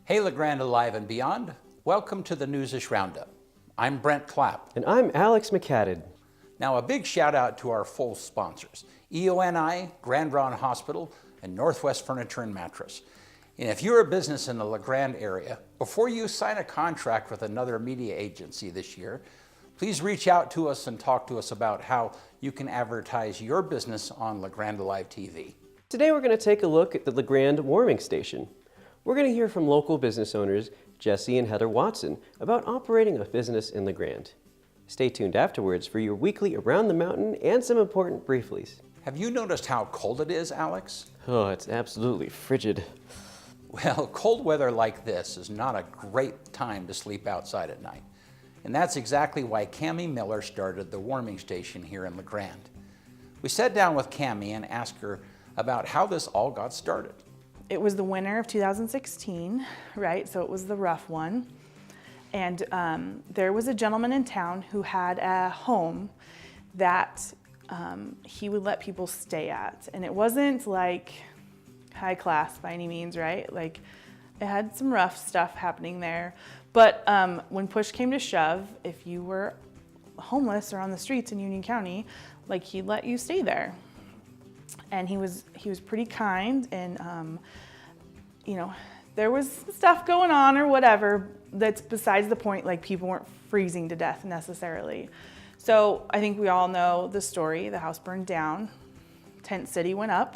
Hey LeGrand Alive and beyond, welcome to the Newsish Roundup. I'm Brent Clapp. And I'm Alex McCadden. Now a big shout out to our full sponsors, EONI, Grand Ron Hospital, and Northwest Furniture and Mattress. And if you're a business in the LeGrand area, before you sign a contract with another media agency this year, please reach out to us and talk to us about how you can advertise your business on LeGrand Alive TV. Today we're going to take a look at the LeGrand warming station. We're going to hear from local business owners Jesse and Heather Watson about operating a business in LeGrand. Stay tuned afterwards for your weekly Around the Mountain and some important brieflies. Have you noticed how cold it is, Alex? Oh, it's absolutely frigid. Well, cold weather like this is not a great time to sleep outside at night. And that's exactly why Cammie Miller started the warming station here in LeGrand. We sat down with Cammie and asked her about how this all got started. It was the winter of 2016, right? So it was the rough one. And there was a gentleman in town who had a home that he would let people stay at. And it wasn't like high class by any means, right? Like it had some rough stuff happening there. But when push came to shove, if you were homeless or on the streets in Union County, like he'd let you stay there. And he was pretty kind, and you know, there was stuff going on or whatever that's besides the point. Like people weren't freezing to death necessarily. So I think we all know the story. The house burned down, tent city went up.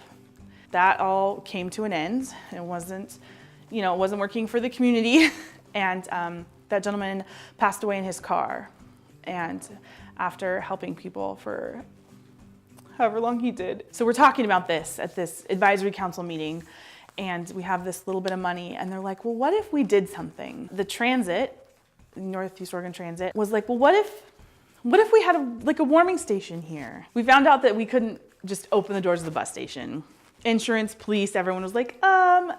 That all came to an end. It wasn't working for the community, and that gentleman passed away in his car. And after helping people for however long he did. So we're talking about this at this advisory council meeting, and we have this little bit of money, and they're like, well, what if we did something? The transit, Northeast Oregon Transit, was like, well, what if we had a warming station here? We found out that we couldn't just open the doors of the bus station. Insurance, police, everyone was like,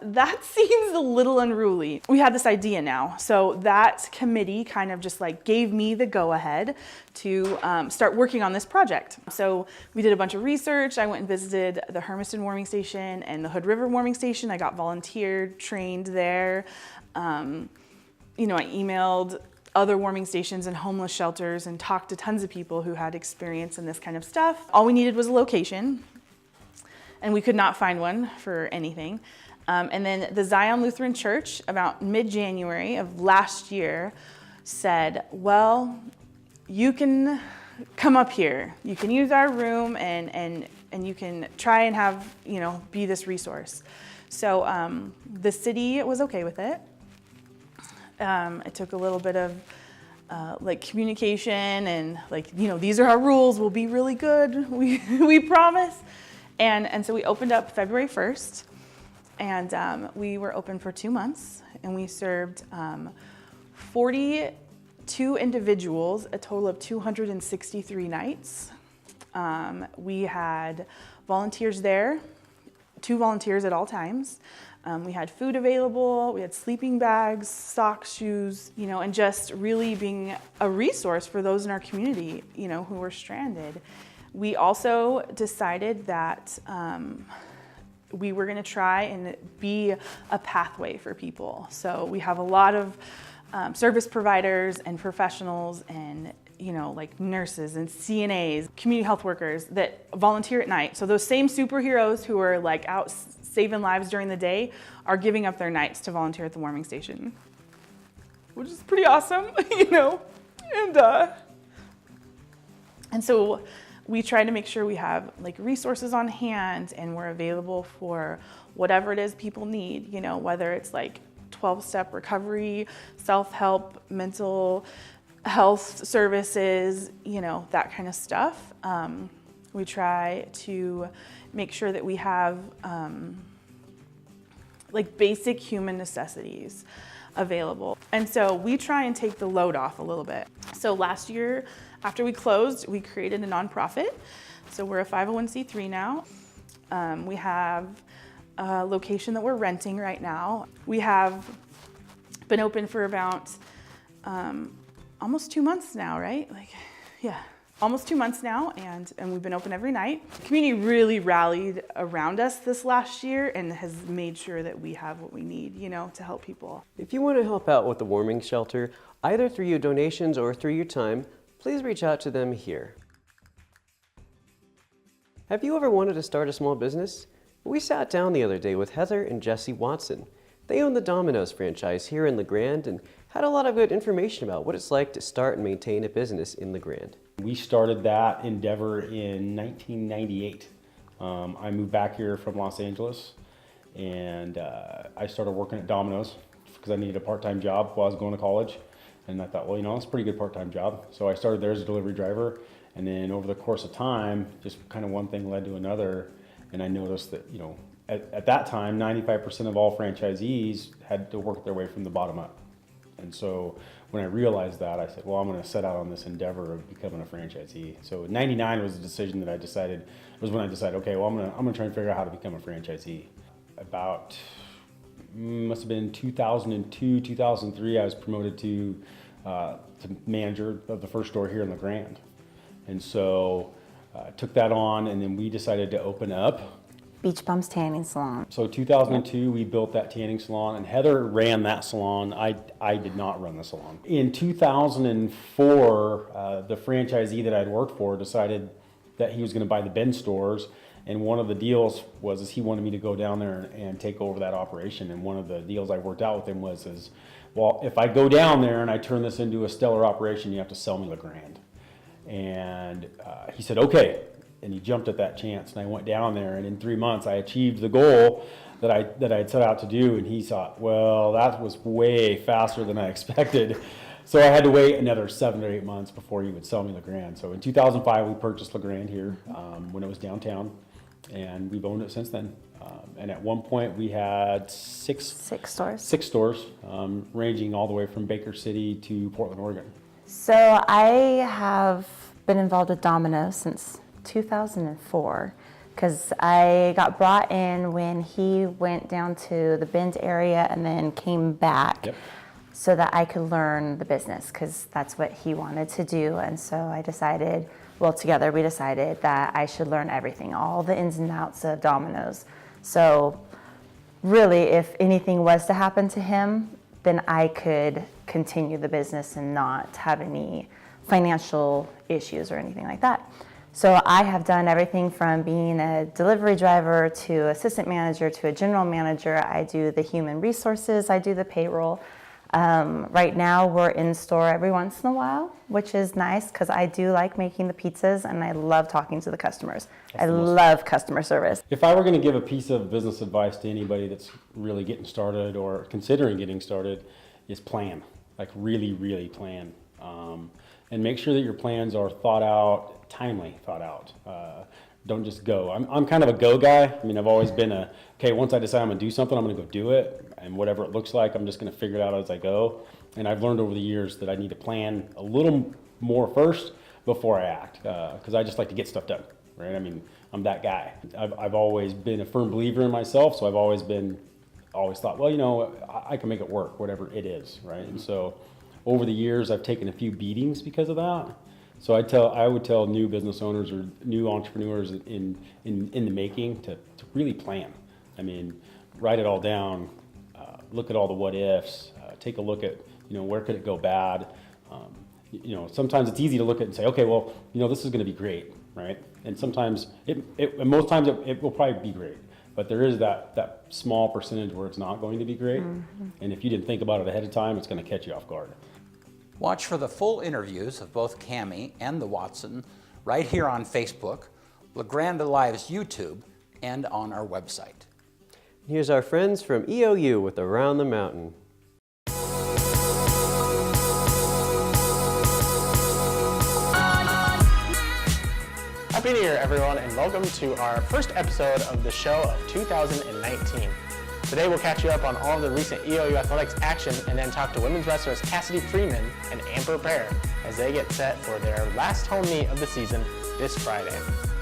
that seems a little unruly. We had this idea now. So that committee kind of just like gave me the go-ahead to start working on this project. So we did a bunch of research. I went and visited the Hermiston warming station and the Hood River warming station. I got volunteered, trained there. I emailed other warming stations and homeless shelters and talked to tons of people who had experience in this kind of stuff. All we needed was a location, and we could not find one for anything. And then the Zion Lutheran Church, about mid-January of last year, said, well, you can come up here. You can use our room and you can try and have, be this resource. So the city was okay with it. It took a little bit of communication and these are our rules, we'll be really good, we promise. And so we opened up February 1st, and we were open for 2 months, and we served 42 individuals, a total of 263 nights. We had volunteers there, 2 volunteers at all times. We had food available, we had sleeping bags, socks, shoes, and just really being a resource for those in our community, who were stranded. We also decided that we were going to try and be a pathway for people. So we have a lot of service providers and professionals and nurses and CNAs, community health workers that volunteer at night. So those same superheroes who are out saving lives during the day are giving up their nights to volunteer at the warming station, which is pretty awesome, And so we try to make sure we have resources on hand and we're available for whatever it is people need, whether it's 12-step recovery, self-help, mental health services, that kind of stuff. We try to make sure that we have basic human necessities available. And so we try and take the load off a little bit. So last year, after we closed, we created a nonprofit. So we're a 501c3 now. We have a location that we're renting right now. We have been open for about almost 2 months now, right? almost 2 months now, and we've been open every night. The community really rallied around us this last year and has made sure that we have what we need, to help people. If you want to help out with the warming shelter, either through your donations or through your time, please reach out to them here. Have you ever wanted to start a small business? We sat down the other day with Heather and Jesse Watson. They own the Domino's franchise here in LeGrand and had a lot of good information about what it's like to start and maintain a business in LeGrand. We started that endeavor in 1998. I moved back here from Los Angeles, and I started working at Domino's because I needed a part-time job while I was going to college. And I thought, well, it's a pretty good part-time job. So I started there as a delivery driver, and then over the course of time, just kind of one thing led to another, and I noticed that, at that time, 95% of all franchisees had to work their way from the bottom up. And so when I realized that, I said, well, I'm going to set out on this endeavor of becoming a franchisee. So 99 was the decision that I decided, was when I decided, okay, well, I'm going to try and figure out how to become a franchisee. About, must have been 2002, 2003, I was promoted to manager of the first store here in LeGrand. And so I took that on, and then we decided to open up Beach Bums Tanning Salon. So 2002, we built that tanning salon, and Heather ran that salon. I did not run the salon. In 2004, the franchisee that I'd worked for decided that he was going to buy the Ben stores, and one of the deals was he wanted me to go down there and take over that operation. And one of the deals I worked out with him was, well, if I go down there and I turn this into a stellar operation, you have to sell me LeGrand. And he said, okay. And he jumped at that chance, and I went down there, and in 3 months I achieved the goal that I had set out to do. And he thought, well, that was way faster than I expected. So I had to wait another 7 or 8 months before he would sell me LeGrand. So in 2005 we purchased LeGrand here when it was downtown, and we've owned it since then. And at one point we had six stores, ranging all the way from Baker City to Portland, Oregon. So I have been involved with Domino's since 2004, because I got brought in when he went down to the Bend area and then came back. Yep. So that I could learn the business, because that's what he wanted to do. And so I decided, together we decided that I should learn everything, all the ins and outs of Domino's. So really, if anything was to happen to him, then I could continue the business and not have any financial issues or anything like that. So I have done everything from being a delivery driver to assistant manager to a general manager. I do the human resources, I do the payroll. Right now we're in store every once in a while, which is nice because I do like making the pizzas and I love talking to the customers. I love customer service. If I were going to give a piece of business advice to anybody that's really getting started or considering getting started, is plan. Like really, really plan. And make sure that your plans are thought out, timely thought out. Don't just go. I'm kind of a go guy. I mean, I've always been okay, once I decide I'm gonna do something, I'm gonna go do it. And whatever it looks like, I'm just gonna figure it out as I go. And I've learned over the years that I need to plan a little more first before I act. Because I just like to get stuff done, right? I mean, I'm that guy. I've always been a firm believer in myself, so I've always thought, well, I can make it work, whatever it is, right? And so over the years, I've taken a few beatings because of that. So I would tell new business owners or new entrepreneurs in the making to really plan. I mean, write it all down, look at all the what ifs, take a look at, where could it go bad. Sometimes it's easy to look at and say, okay, well, this is going to be great, right? And sometimes, most times it will probably be great. But there is that small percentage where it's not going to be great. Mm-hmm. And if you didn't think about it ahead of time, it's going to catch you off guard. Watch for the full interviews of both Cammie and the Watson right here on Facebook, LeGrand Alive's YouTube, and on our website. Here's our friends from EOU with Around the Mountain. Happy New Year, everyone, and welcome to our first episode of the show of 2019. Today we'll catch you up on all of the recent EOU athletics action and then talk to women's wrestlers Cassidy Freeman and Amber Pear as they get set for their last home meet of the season this Friday.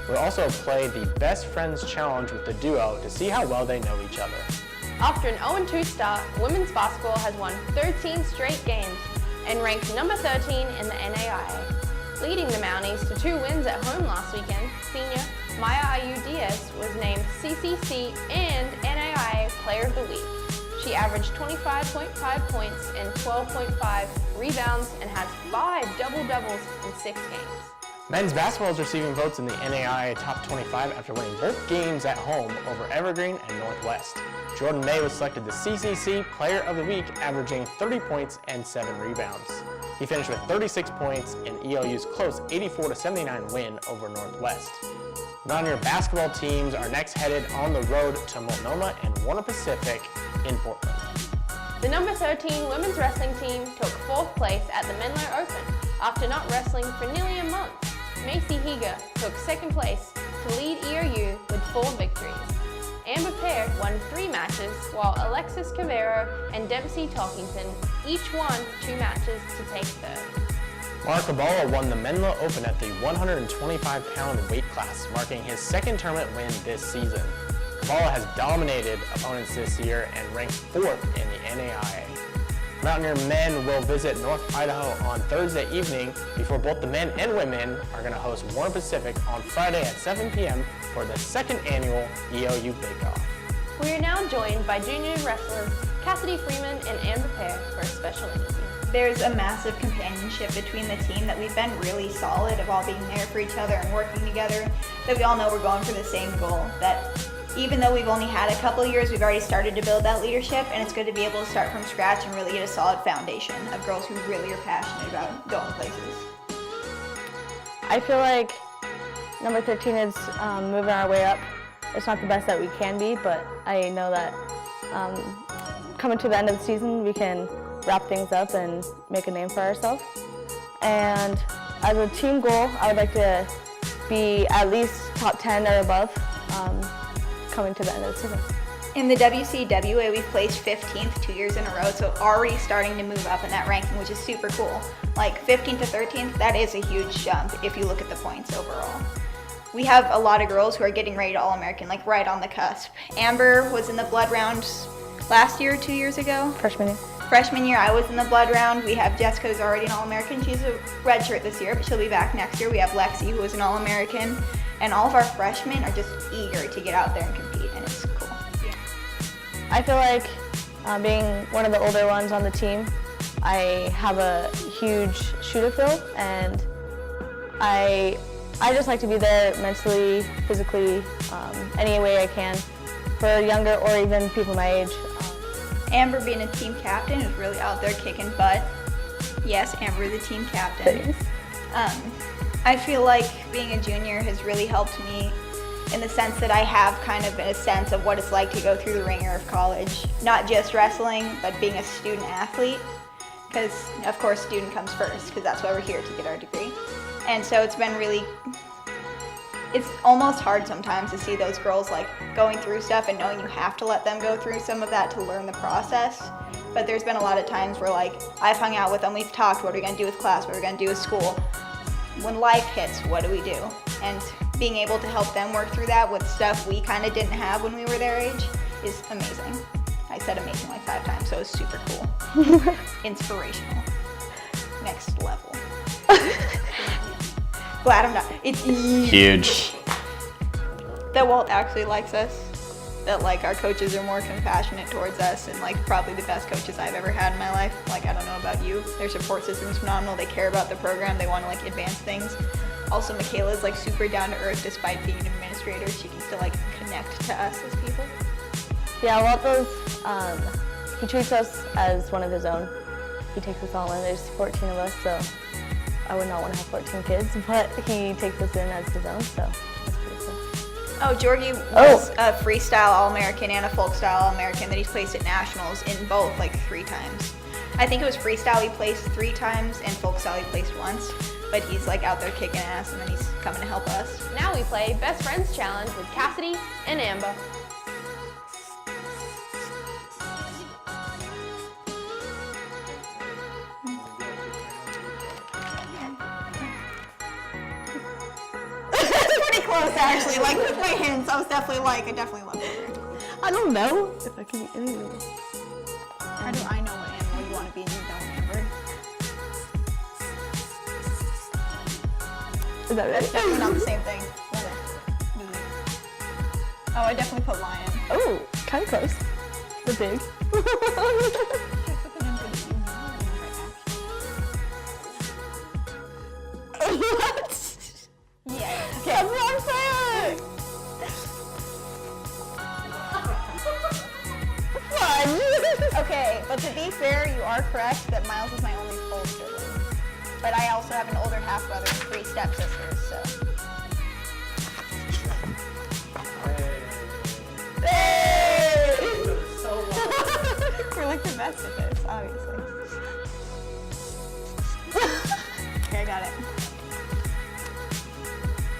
We'll also play the Best Friends Challenge with the duo to see how well they know each other. After an 0-2 start, women's basketball has won 13 straight games and ranked number 13 in the NAIA. Leading the Mounties to 2 wins at home last weekend, senior Maya Ayu Diaz was named CCC and NAIA Player of the Week. She averaged 25.5 points and 12.5 rebounds and has 5 double-doubles in 6 games. Men's basketball is receiving votes in the NAIA Top 25 after winning both games at home over Evergreen and Northwest. Jordan May was selected the CCC Player of the Week, averaging 30 points and 7 rebounds. He finished with 36 points in EOU's close 84-79 win over Northwest. Mountaineer basketball teams are next headed on the road to Multnomah and Warner Pacific in Portland. The number 13 women's wrestling team took 4th place at the Menlo Open after not wrestling for nearly a month. Macy Higa took 2nd place to lead EOU with 4 victories. Amber Pear won 3 matches, while Alexis Cavero and Dempsey Talkington each won 2 matches to take 3rd. Mark Cabala won the Menlo Open at the 125-pound weight class, marking his 2nd tournament win this season. Cabala has dominated opponents this year and ranked 4th in the NAIA. Mountaineer men will visit North Idaho on Thursday evening before both the men and women are going to host Warner Pacific on Friday at 7 p.m. for the 2nd annual EOU Bake-Off. We are now joined by junior wrestlers Cassidy Freeman and Amber Pear for a special interview. There's a massive companionship between the team that we've been really solid of all being there for each other and working together, that we all know we're going for the same goal, that even though we've only had a couple years, we've already started to build that leadership, and it's good to be able to start from scratch and really get a solid foundation of girls who really are passionate about going places. I feel like number 13 is moving our way up. It's not the best that we can be, but I know that coming to the end of the season, we can wrap things up and make a name for ourselves. And as a team goal, I would like to be at least top 10 or above coming to the end of the season. In the WCWA, we've placed 15th 2 years in a row, so already starting to move up in that ranking, which is super cool. Like 15th to 13th, that is a huge jump if you look at the points overall. We have a lot of girls who are getting ready to All-American, like right on the cusp. Amber was in the blood round last year, 2 years ago. Freshman year. Freshman year, I was in the blood round. We have Jessica, who's already an All-American. She's a redshirt this year, but she'll be back next year. We have Lexi, who was an All-American. And all of our freshmen are just eager to get out there and compete, and it's cool. Yeah. I feel like being one of the older ones on the team, I have a huge shoe to fill, and I just like to be there mentally, physically, any way I can for younger or even people my age. Amber being a team captain is really out there kicking butt. Yes, Amber is a team captain. I feel like being a junior has really helped me in the sense that I have kind of a sense of what it's like to go through the ringer of college. Not just wrestling, but being a student athlete. Because, of course, student comes first, because that's why we're here, to get our degree. And so it's been really, it's almost hard sometimes to see those girls like going through stuff and knowing you have to let them go through some of that to learn the process. But there's been a lot of times where like I've hung out with them, we've talked, what are we gonna do with class, what are we gonna do with school? When life hits, what do we do? And being able to help them work through that with stuff we kind of didn't have when we were their age is amazing. I said amazing like 5 times, so it's super cool. Inspirational. Next level. Glad I'm not. It's Huge. that Walt actually likes us. That like our coaches are more compassionate towards us, and like probably the best coaches I've ever had in my life. Like I don't know about you. Their support system is phenomenal. They care about the program. They want to like advance things. Also, Michaela's like super down to earth despite being an administrator. She can still like connect to us as people. Yeah, Walt does, he treats us as one of his own. He takes us all in. There's 14 of us, so I would not want to have 14 kids, but he takes us in as his own, so that's pretty cool. Oh, Georgie was a freestyle All-American and a folk style All-American that he's placed at nationals in both like 3 times. I think it was freestyle he placed 3 times and folk style he placed once, but he's like out there kicking ass and then he's coming to help us. Now we play Best Friends Challenge with Cassidy and Amber. Pretty close actually, like with my hints, I was definitely like, I definitely love her. I don't know if I can be anything. How do I know what animal you want to be and you don't, Amber? Is that That's right? definitely not the same thing. Oh, I definitely put lion. Oh, kind of close. The big. What? Yeah. That's what I'm saying. Fun. Okay, but to be fair, you are correct that Miles is my only full sibling. But I also have an older half brother and 3 stepsisters, so. We're like the best at this, obviously. Okay, I got it.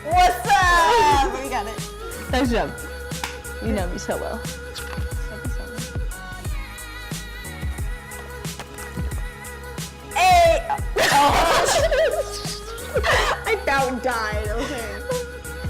What's up? We got it. Nice job. You know me so well. Hey! I about died, okay.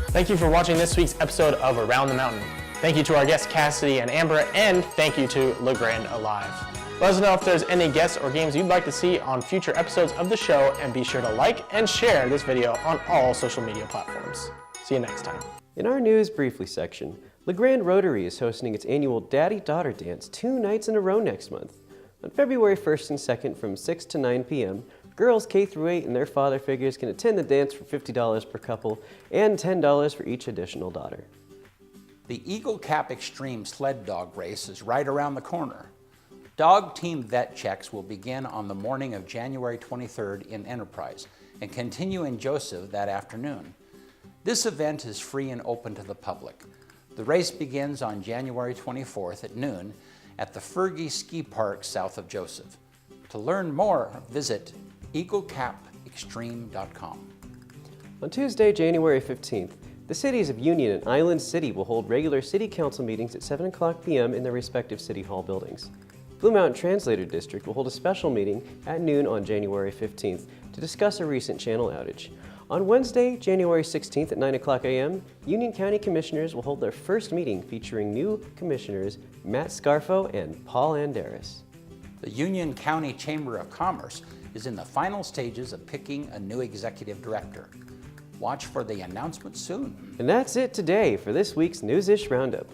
Thank you for watching this week's episode of Around the Mountain. Thank you to our guests Cassidy and Amber, and thank you to LeGrand Alive. Let us know if there's any guests or games you'd like to see on future episodes of the show, and be sure to like and share this video on all social media platforms. See you next time. In our News Briefly section, LeGrand Rotary is hosting its annual Daddy-Daughter Dance 2 nights in a row next month. On February 1st and 2nd from 6 to 9 p.m., girls K through 8 and their father figures can attend the dance for $50 per couple and $10 for each additional daughter. The Eagle Cap Extreme Sled Dog Race is right around the corner. Dog team vet checks will begin on the morning of January 23rd in Enterprise and continue in Joseph that afternoon. This event is free and open to the public. The race begins on January 24th at noon at the Fergie Ski Park south of Joseph. To learn more, visit eaglecapextreme.com. On Tuesday, January 15th, the cities of Union and Island City will hold regular city council meetings at 7 o'clock p.m. in their respective city hall buildings. Blue Mountain Translator District will hold a special meeting at noon on January 15th to discuss a recent channel outage. On Wednesday, January 16th at 9 o'clock a.m., Union County Commissioners will hold their first meeting featuring new commissioners Matt Scarfo and Paul Anderis. The Union County Chamber of Commerce is in the final stages of picking a new executive director. Watch for the announcement soon. And that's it today for this week's Newsish Roundup.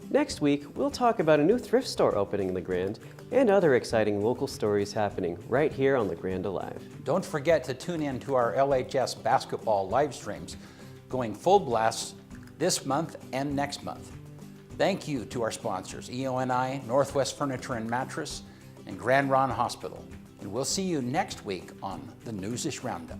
Next week, we'll talk about a new thrift store opening in LeGrand and other exciting local stories happening right here on LeGrand Alive. Don't forget to tune in to our LHS basketball live streams going full blast this month and next month. Thank you to our sponsors, EONI, Northwest Furniture and Mattress, and Grand Ron Hospital. And we'll see you next week on the Newsish Roundup.